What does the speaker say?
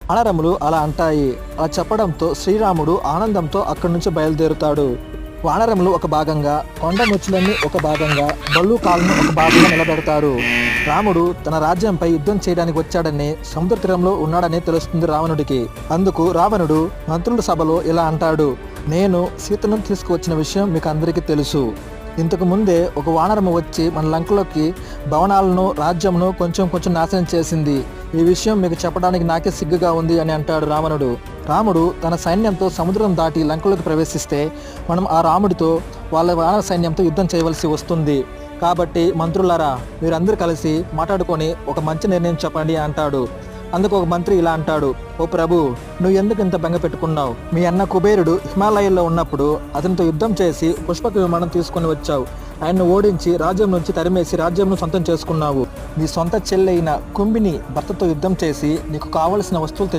వానరములు అలా అంటాయి. అలా చెప్పడంతో శ్రీరాముడు ఆనందంతో అక్కడి నుంచి బయలుదేరుతాడు. వానరములు ఒక భాగంగా, కొండముచ్చులన్నీ ఒక భాగంగా, బల్లు కాళ్ళను ఒక భాగంగా నిలబెడతారు. రాముడు తన రాజ్యంపై యుద్ధం చేయడానికి వచ్చాడని, సముద్ర తీరంలో ఉన్నాడని తెలుస్తుంది రావణుడికి. అందుకు రావణుడు మంత్రుల సభలో ఇలా అంటాడు: నేను సీతను తీసుకువచ్చిన విషయం మీకు అందరికీ తెలుసు. ఇంతకు ముందే ఒక వానరము వచ్చి మన లంకలోకి భవనాలను, రాజ్యమును కొంచెం నాశనం చేసింది. ఈ విషయం మీకు చెప్పడానికి నాకే సిగ్గుగా ఉంది అని అంటాడు రావణుడు. రాముడు తన సైన్యంతో సముద్రం దాటి లంకలోకి ప్రవేశిస్తే మనం ఆ రాముడితో, వాళ్ళ వానర సైన్యంతో యుద్ధం చేయవలసి వస్తుంది. కాబట్టి మంత్రులారా, మీరందరూ కలిసి మాట్లాడుకొని ఒక మంచి నిర్ణయం చెప్పండి అంటాడు. అందుకు ఒక మంత్రి ఇలా అంటాడు: ఓ ప్రభు, నువ్వు ఎందుకు ఇంత బెంగ పెట్టుకున్నావు? మీ అన్న కుబేరుడు హిమాలయాల్లో ఉన్నప్పుడు అతనితో యుద్ధం చేసి పుష్పక విమానం తీసుకుని వచ్చావు. ఆయన్ను ఓడించి రాజ్యం నుంచి తరిమేసి రాజ్యంను సొంతం చేసుకున్నావు. నీ సొంత చెల్లెైన కుంభిని భర్తతో యుద్ధం చేసి నీకు కావలసిన వస్తువులు